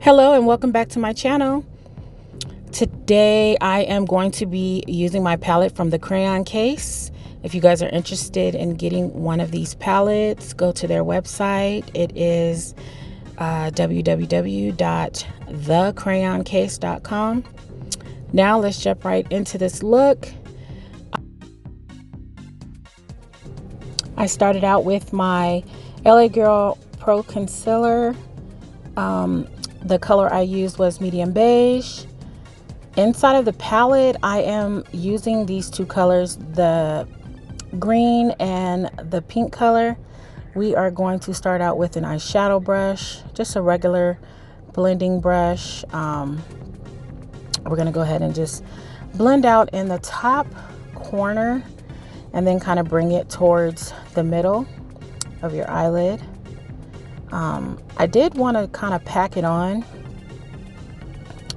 Hello and welcome back to my channel. Today I am going to be using my palette from the crayon case. If you guys are interested in getting one of these palettes, go to their website. It is www.thecrayoncase.com. Now let's jump right into this look. I started out with my LA Girl Pro Concealer. The color I used was medium beige. Inside of the palette, I am using these two colors, the green and the pink color. We are going to start out with an eyeshadow brush, just a regular blending brush. We're going to go ahead and just blend out in the top corner and then kind of bring it towards the middle of your eyelid. I did want to kind of pack it on.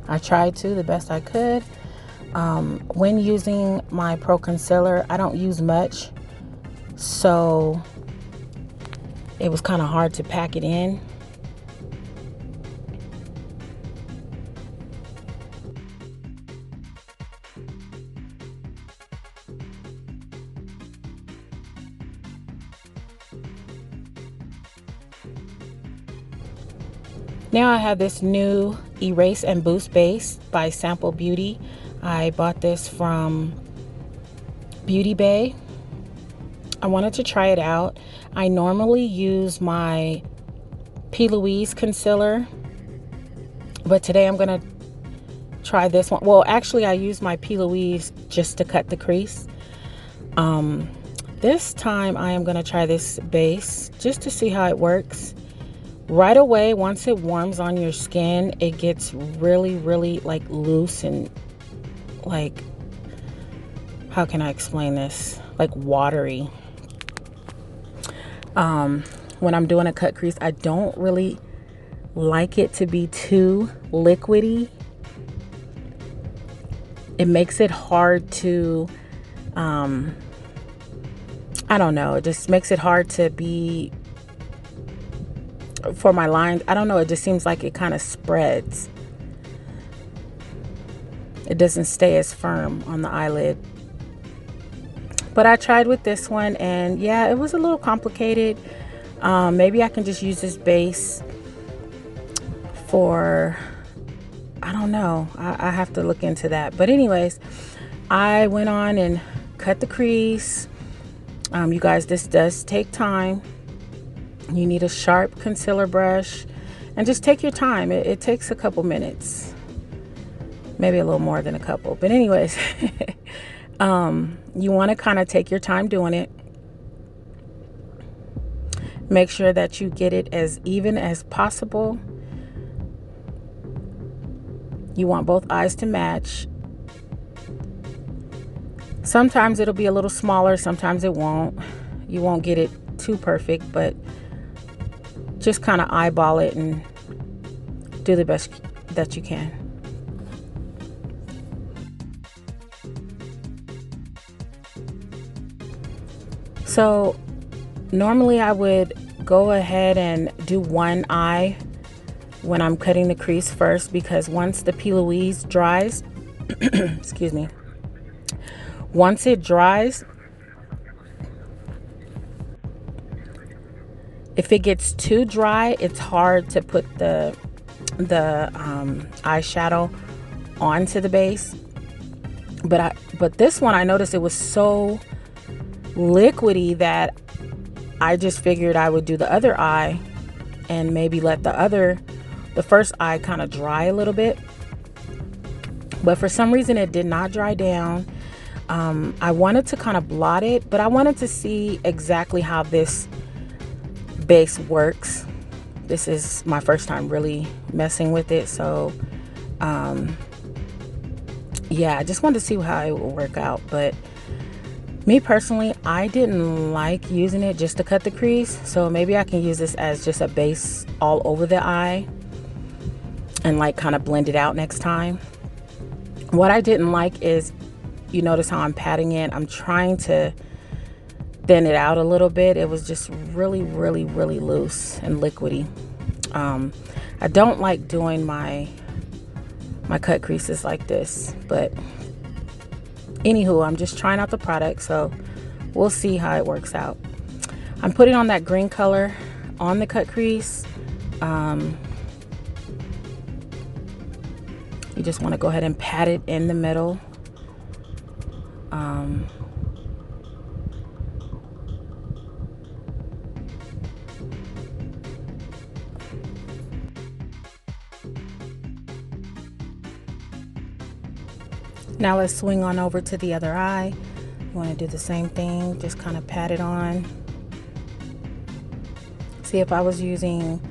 I tried to the best I could. When using my Pro Concealer, I don't use much, so it was kind of hard to pack it in. Now I have this new Erase and Boost base by Sample Beauty. I bought this from Beauty Bay. I wanted to try it out. I normally use my P. Louise concealer, but today I'm gonna try this one. Well, actually I use my P. Louise just to cut the crease. This time I am gonna try this base just to see how it works. Right away, once it warms on your skin, it gets really like loose and like, how can I explain this? Like watery. When I'm doing a cut crease, I don't really like it to be too liquidy. It makes it hard to, I don't know, it just makes it hard to be, for my lines, I don't know, it just seems like it kind of spreads. It doesn't stay as firm on the eyelid. But I tried with this one and yeah, it was a little complicated. Maybe I can just use this base for, I don't know, I have to look into that. But anyways, I went on and cut the crease. You guys, this does take time. You need a sharp concealer brush and just take your time. It takes a couple minutes, maybe a little more than a couple, but anyways, you want to kind of take your time doing it. Make sure that you get it as even as possible. You want both eyes to match. Sometimes it'll be a little smaller, sometimes it won't. You won't get it too perfect, but just kind of eyeball it and do the best that you can. So normally I would go ahead and do one eye when I'm cutting the crease first, because once the P. Louise dries, excuse me, once it dries, if it gets too dry, it's hard to put the eyeshadow onto the base. But this one, I noticed it was so liquidy that I just figured I would do the other eye and maybe let the first eye kind of dry a little bit. But for some reason it did not dry down. I wanted to kind of blot it, but I wanted to see exactly how this base works. This is my first time really messing with it, so yeah, I just wanted to see how it would work out. But me personally, I didn't like using it just to cut the crease, so maybe I can use this as just a base all over the eye and like kind of blend it out next time. What I didn't like is, you notice how I'm patting it, I'm trying to thin it out a little bit. It was just really loose and liquidy. I don't like doing my cut creases like this, but anywho, I'm just trying out the product, so we'll see how it works out. I'm putting on that green color on the cut crease. You just want to go ahead and pat it in the middle. Now let's swing on over to the other eye. You want to do the same thing, just kind of pat it on. See, if I was using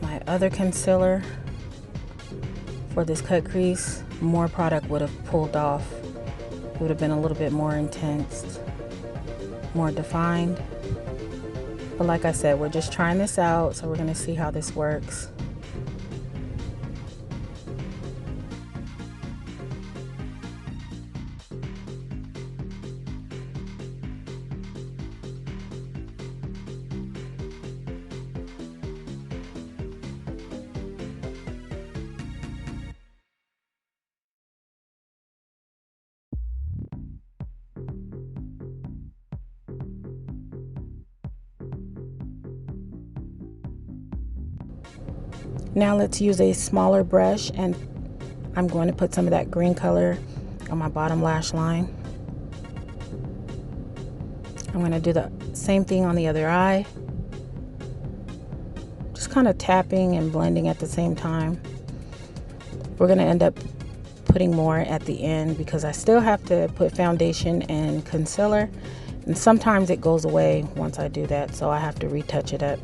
my other concealer for this cut crease, more product would have pulled off. It would have been a little bit more intense, more defined. But like I said, we're just trying this out, so we're going to see how this works. Now let's use a smaller brush, and I'm going to put some of that green color on my bottom lash line. I'm going to do the same thing on the other eye. Just kind of tapping and blending at the same time. We're going to end up putting more at the end because I still have to put foundation and concealer, and sometimes it goes away once I do that, so I have to retouch it up.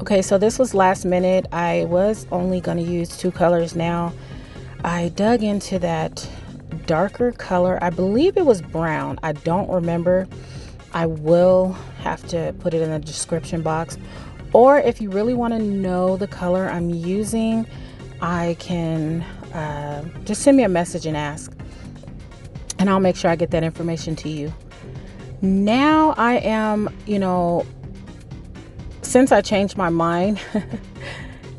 Okay, so this was last minute. I was only going to use 2 colors now. I dug into that darker color. I believe it was brown. I don't remember. I will have to put it in the description box. Or if you really want to know the color I'm using, I can just send me a message and ask. And I'll make sure I get that information to you. Now I am, since I changed my mind,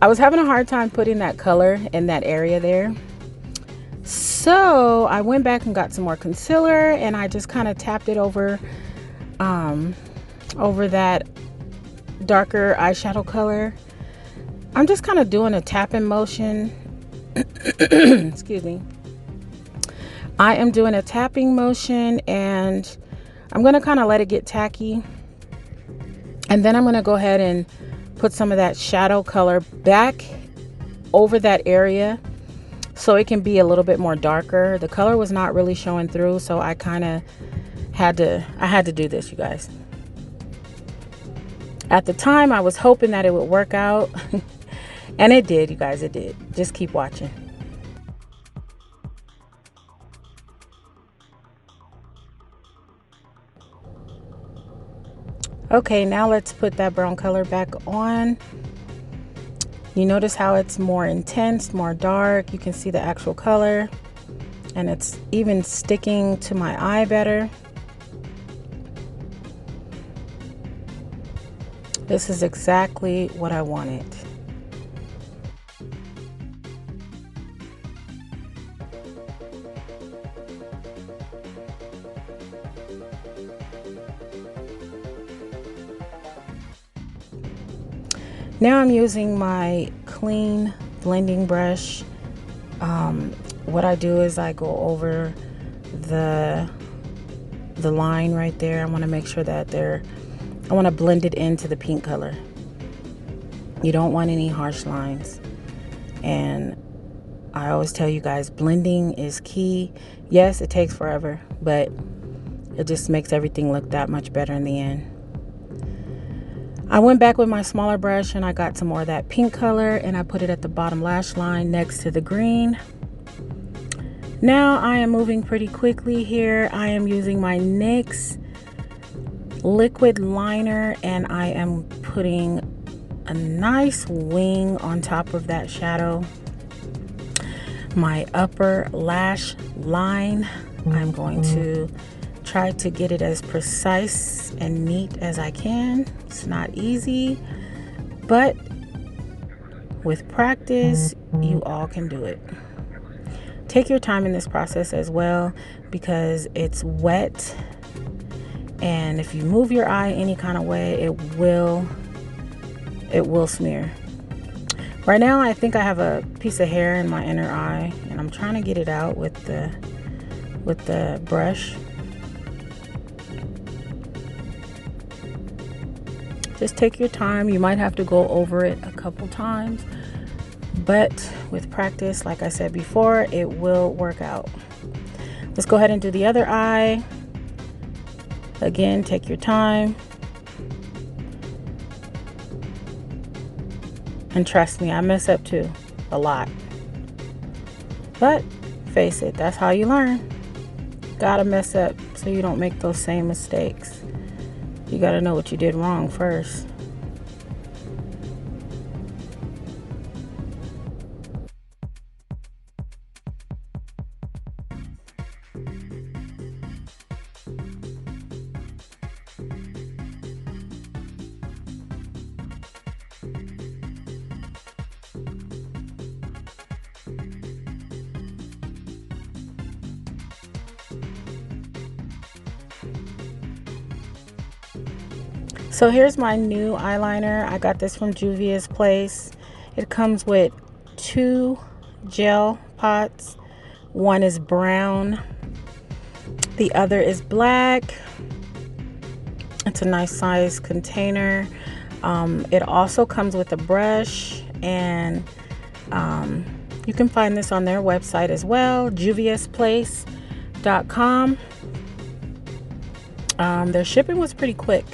I was having a hard time putting that color in that area there. So I went back and got some more concealer, and I just kind of tapped it over that darker eyeshadow color. I'm just kind of doing a tapping motion. Excuse me. I am doing a tapping motion, and I'm going to kind of let it get tacky. And then I'm going to go ahead and put some of that shadow color back over that area so it can be a little bit more darker. The color was not really showing through, so I kind of had to do this, you guys. At the time, I was hoping that it would work out. And it did, you guys, it did. Just keep watching. Okay, now let's put that brown color back on. You notice how it's more intense, more dark. You can see the actual color, and it's even sticking to my eye better. This is exactly what I wanted. Now I'm using my clean blending brush. What I do is I go over the line right there. I want to make sure that I want to blend it into the pink color. You don't want any harsh lines. And I always tell you guys, blending is key. Yes, it takes forever, but it just makes everything look that much better in the end. I went back with my smaller brush and I got some more of that pink color, and I put it at the bottom lash line next to the green. Now I am moving pretty quickly here. I am using my NYX liquid liner, and I am putting a nice wing on top of that shadow. my upper lash line. I'm going to try to get it as precise and neat as I can. It's not easy, but with practice, you all can do it. Take your time in this process as well, because it's wet, and if you move your eye any kind of way, it will smear. Right now I think I have a piece of hair in my inner eye, and I'm trying to get it out with the brush. Just take your time. You might have to go over it a couple times, but with practice, like I said before, it will work out. Let's go ahead and do the other eye. Again, take your time. And trust me, I mess up too, a lot. But face it, that's how you learn. Gotta mess up so you don't make those same mistakes. You gotta know what you did wrong first. So here's my new eyeliner. I got this from Juvia's Place. It comes with 2 gel pots. One is brown, the other is black. It's a nice size container. It also comes with a brush, and you can find this on their website as well, juviasplace.com. Their shipping was pretty quick.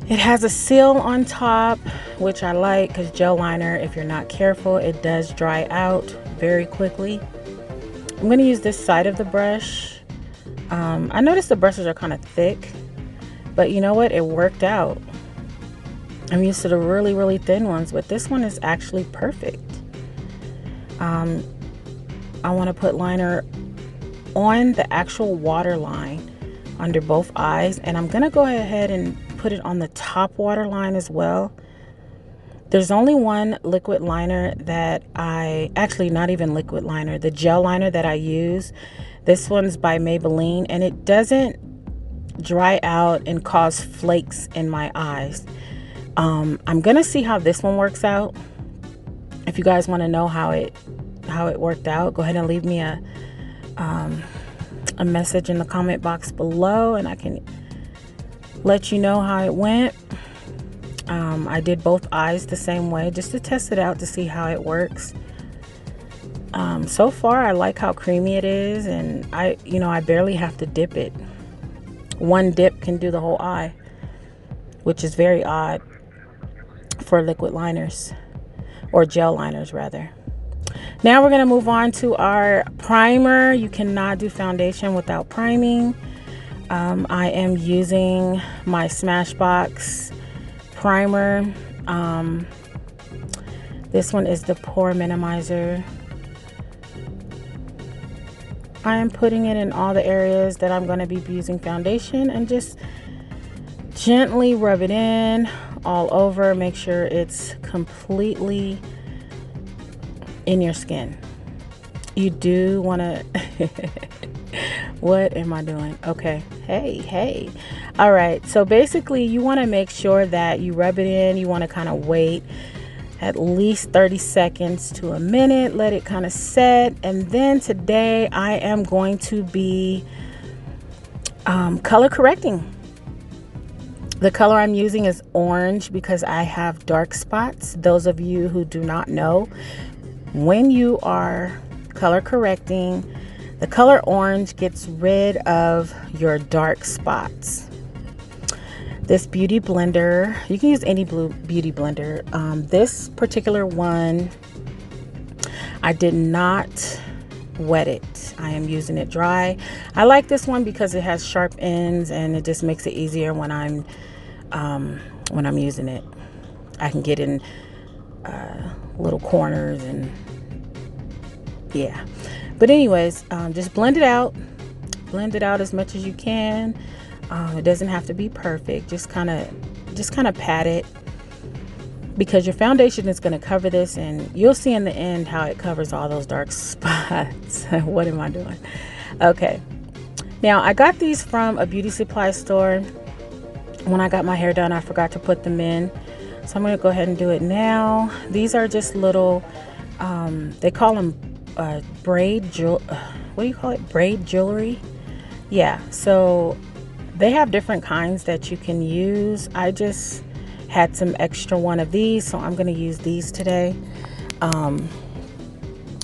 It has a seal on top, which I like, because gel liner, if you're not careful, it does dry out very quickly. I'm going to use this side of the brush. I noticed the brushes are kind of thick, but you know what? It worked out. I'm used to the really, really thin ones, but this one is actually perfect. I want to put liner on the actual water line under both eyes, and I'm going to go ahead and put it on the top waterline as well. There's only one liquid liner that actually not even liquid liner, the gel liner that I use. This one's by Maybelline, and it doesn't dry out and cause flakes in my eyes. I'm gonna see how this one works out. If you guys want to know how it worked out, go ahead and leave me a message in the comment box below, and I can let you know how it went. I did both eyes the same way just to test it out to see how it works. So far I like how creamy it is, and I barely have to dip it. One dip can do the whole eye, which is very odd for liquid liners, or gel liners rather. Now we're going to move on to our primer. You cannot do foundation without priming. I am using my Smashbox primer. This one is the Pore Minimizer. I am putting it in all the areas that I'm going to be using foundation, and just gently rub it in all over. Make sure it's completely in your skin. You do want to what am I doing? Okay. Hey. All right. So basically you want to make sure that you rub it in. You want to kind of wait at least 30 seconds to a minute. Let it kind of set. And then today I am going to be color correcting. The color I'm using is orange because I have dark spots. Those of you who do not know, when you are color correcting, the color orange gets rid of your dark spots. This beauty blender, you can use any beauty blender. This particular one, I did not wet it. I am using it dry. I like this one because it has sharp ends, and it just makes it easier when I'm using it. I can get in little corners and Yeah, but anyways, just blend it out. Blend it out as much as you can. It doesn't have to be perfect. Just kind of pat it, because your foundation is going to cover this, and you'll see in the end how it covers all those dark spots. What am I doing? Okay, now I got these from a beauty supply store. When I got my hair done, I forgot to put them in, so I'm going to go ahead and do it now. These are just little they call them braid what do you call it, braid jewelry. Yeah, so they have different kinds that you can use. I just had some extra one of these, so I'm going to use these today.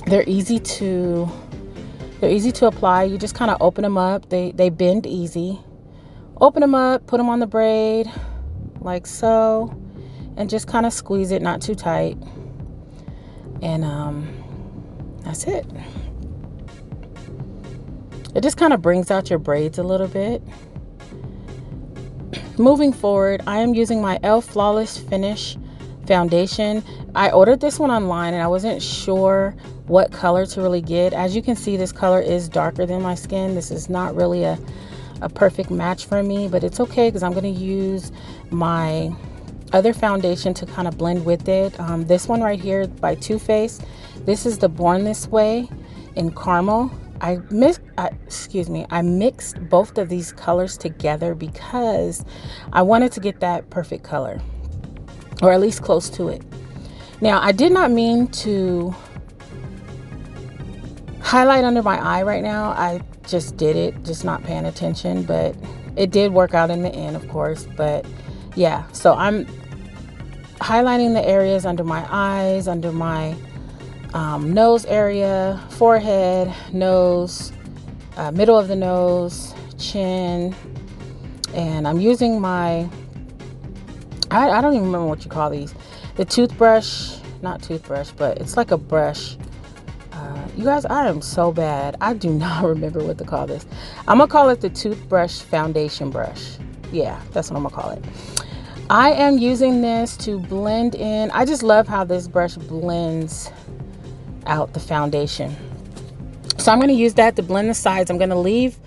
They're easy to apply. You just kind of open them up. They bend easy. Open them up, put them on the braid like so, and just kind of squeeze it, not too tight. And that's it. It just kind of brings out your braids a little bit. Moving forward, I am using my e.l.f. Flawless Finish foundation. I ordered this one online and I wasn't sure what color to really get. As you can see, this color is darker than my skin. This is not really a perfect match for me, but it's okay because I'm going to use my other foundation to kind of blend with it. This one right here by Too Faced. This is the Born This Way in caramel. I mixed both of these colors together because I wanted to get that perfect color, or at least close to it. Now, I did not mean to highlight under my eye right now. I just did it, just not paying attention, but it did work out in the end, of course. But yeah, so I'm highlighting the areas under my eyes, under my nose area, forehead, nose, middle of the nose, chin, and I'm using my, I don't even remember what you call these, the toothbrush, not toothbrush, but it's like a brush. You guys, I am so bad. I do not remember what to call this. I'm gonna call it the toothbrush foundation brush. Yeah, that's what I'm gonna call it. I am using this to blend in. I just love how this brush blends out the foundation. So I'm going to use that to blend the sides. I'm going to leave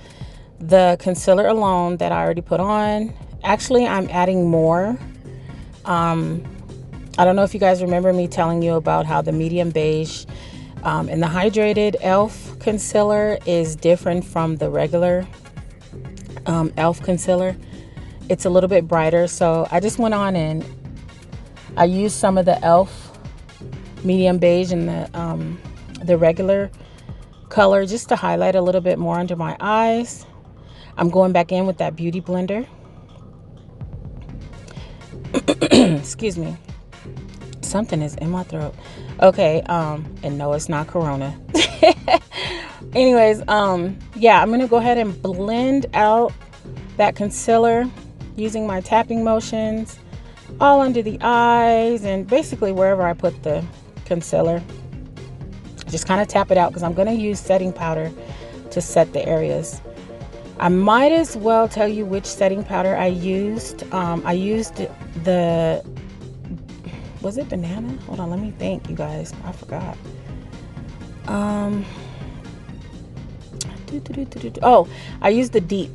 the concealer alone that I already put on. Actually, I'm adding more. I don't know if you guys remember me telling you about how the medium beige and the hydrated e.l.f. concealer is different from the regular e.l.f. concealer. It's a little bit brighter, so I just went on and I used some of the e.l.f. medium beige and the regular color just to highlight a little bit more under my eyes. I'm going back in with that beauty blender. Excuse me, something is in my throat. Okay, and no, it's not Corona. Anyways, yeah, I'm gonna go ahead and blend out that concealer using my tapping motions all under the eyes and basically wherever I put the concealer. Just kind of tap it out because I'm going to use setting powder to set the areas. I might as well tell you which setting powder I used. I used the, was it banana? Hold on, let me think, you guys. I forgot. Oh, I used the deep.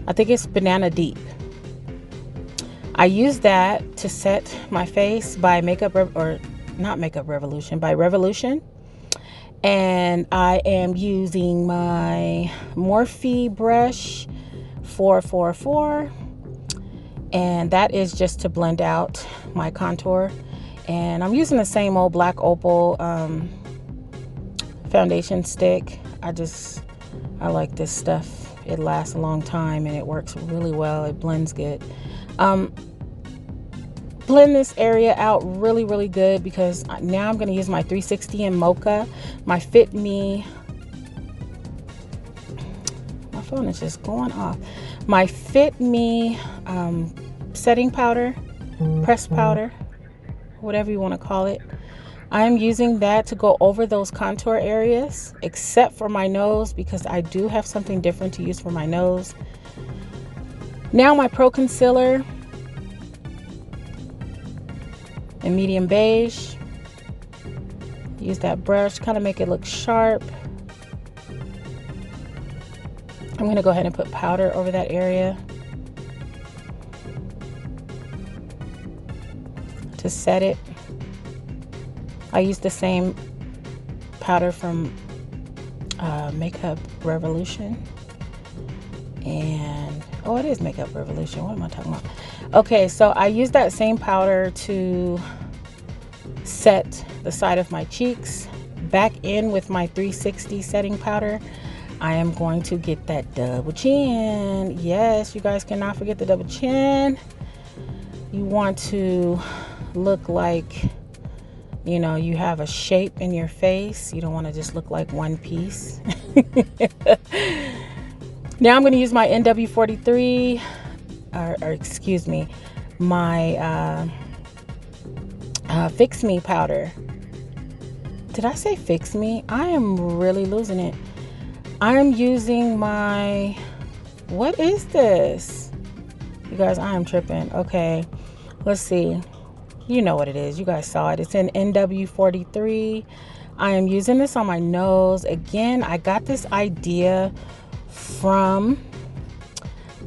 I think it's banana deep. I used that to set my face by by Revolution. And I am using my Morphe brush 444. And that is just to blend out my contour. And I'm using the same old black opal foundation stick. I like this stuff. It lasts a long time and it works really well. It blends good. Blend this area out really, really good because now I'm going to use my 360 in Mocha, my Fit Me. My phone is just going off. My Fit Me setting powder, pressed powder, whatever you want to call it. I'm using that to go over those contour areas, except for my nose, because I do have something different to use for my nose. Now my Pro Concealer in medium beige. Use that brush, kind of make it look sharp. I'm gonna go ahead and put powder over that area to set it. I use the same powder from Makeup Revolution. And oh, it is Makeup Revolution. What am I talking about? Okay, so I use that same powder to set the side of my cheeks. Back in with my 360 setting powder, I am going to get that double chin. Yes, you guys cannot forget the double chin. You want to look like, you know, you have a shape in your face. You don't want to just look like one piece. Now I'm going to use my NW43, or excuse me, my Fix Me powder. Did I say Fix Me? I am really losing it. I'm using my, what is this? You guys, I am tripping. Okay, let's see. You know what it is. You guys saw it. It's in NW43. I am using this on my nose. Again, I got this idea from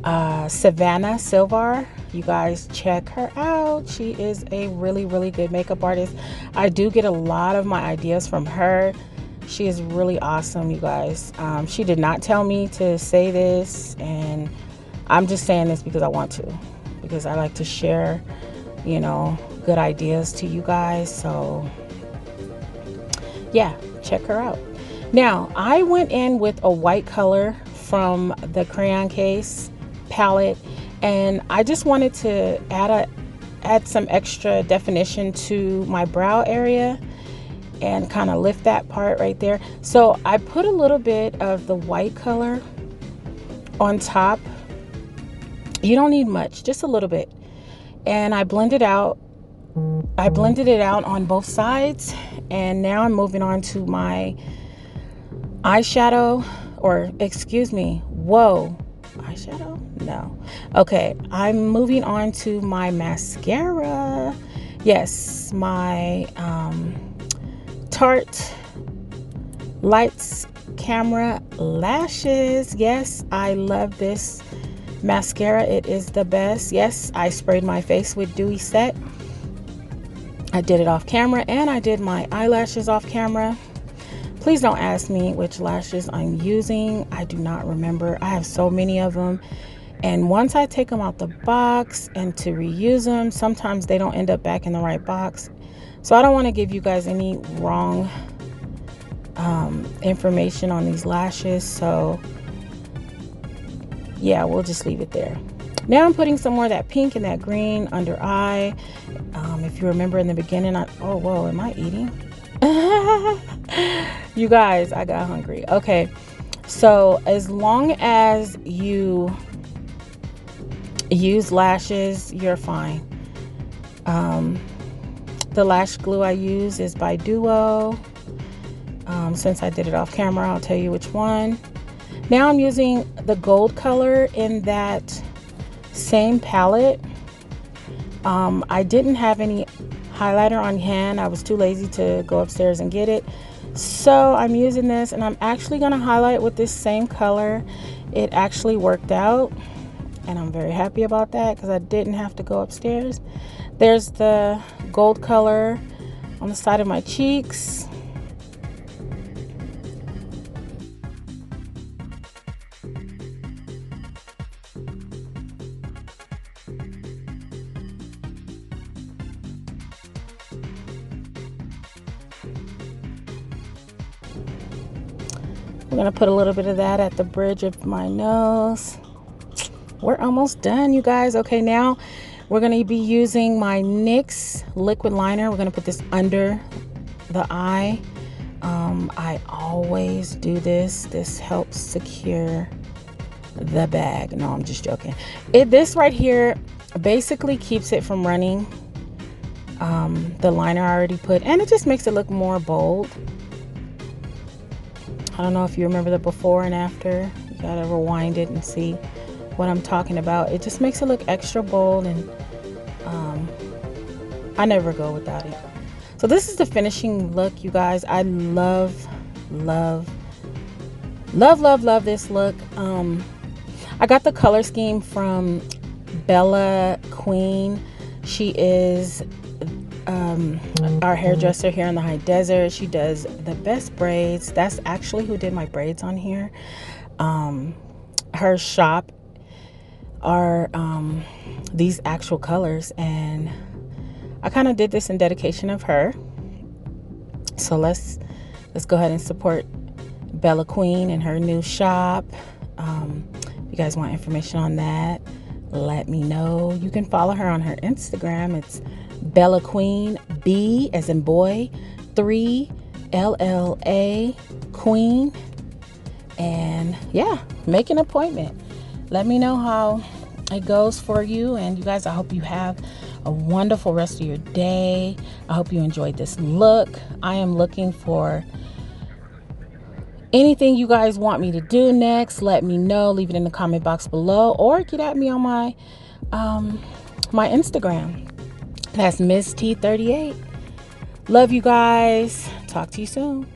Savannah Silvar. You guys check her out. She is a really, really good makeup artist. I do get a lot of my ideas from her. She is really awesome, you guys. She did not tell me to say this, and I'm just saying this because I want to, because I like to share, you know, good ideas to you guys. So yeah, check her out. Now I went in with a white color from the Crayon Case palette, and I just wanted to add some extra definition to my brow area and kind of lift that part right there. So I put a little bit of the white color on top. You don't need much, just a little bit. And I blended it out on both sides. And now I'm moving on to my eyeshadow, or excuse me, whoa, eyeshadow? No. Okay, I'm moving on to my mascara. Yes, my Tarte Lights Camera Lashes. Yes, I love this mascara. It is the best. Yes, I sprayed my face with Dewy Set. I did it off camera, and I did my eyelashes off camera. Please don't ask me which lashes I'm using. I do not remember. I have so many of them. And once I take them out the box and to reuse them, sometimes they don't end up back in the right box. So I don't want to give you guys any wrong information on these lashes. So yeah, we'll just leave it there. Now I'm putting some more of that pink and that green under eye. If you remember in the beginning, oh, whoa, am I eating? You guys, I got hungry. Okay, so as long as you use lashes, you're fine. The lash glue I use is by Duo. Since I did it off camera, I'll tell you which one. Now I'm using the gold color in that same palette. I didn't have any highlighter on hand. I was too lazy to go upstairs and get it. So I'm using this, and I'm actually going to highlight with this same color. It actually worked out, and I'm very happy about that because I didn't have to go upstairs. There's the gold color on the side of my cheeks. I'm gonna put a little bit of that at the bridge of my nose. We're almost done, you guys. Okay, now we're gonna be using my NYX liquid liner. We're gonna put this under the eye. I always do this. This helps secure the bag. No, I'm just joking. This right here basically keeps it from running. The liner I already put, and it just makes it look more bold. I don't know if you remember the before and after. You gotta rewind it and see what I'm talking about. It just makes it look extra bold, and I never go without it. So this is the finishing look, you guys. I love this look. I got the color scheme from Bella Queen. She is our hairdresser here in the high desert. She does the best braids. That's actually who did my braids on here. Her shop are these actual colors, and I kind of did this in dedication of her. So let's go ahead and support Bella Queen and her new shop. If you guys want information on that, let me know. You can follow her on her Instagram. It's Bella Queen, B as in boy, 3 LLA Queen. And yeah, make an appointment. Let me know how it goes for you. And you guys, I hope you have a wonderful rest of your day. I hope you enjoyed this look. I am looking for anything you guys want me to do next. Let me know. Leave it in the comment box below, or get at me on my my Instagram. That's Miss T38. Love you guys. Talk to you soon.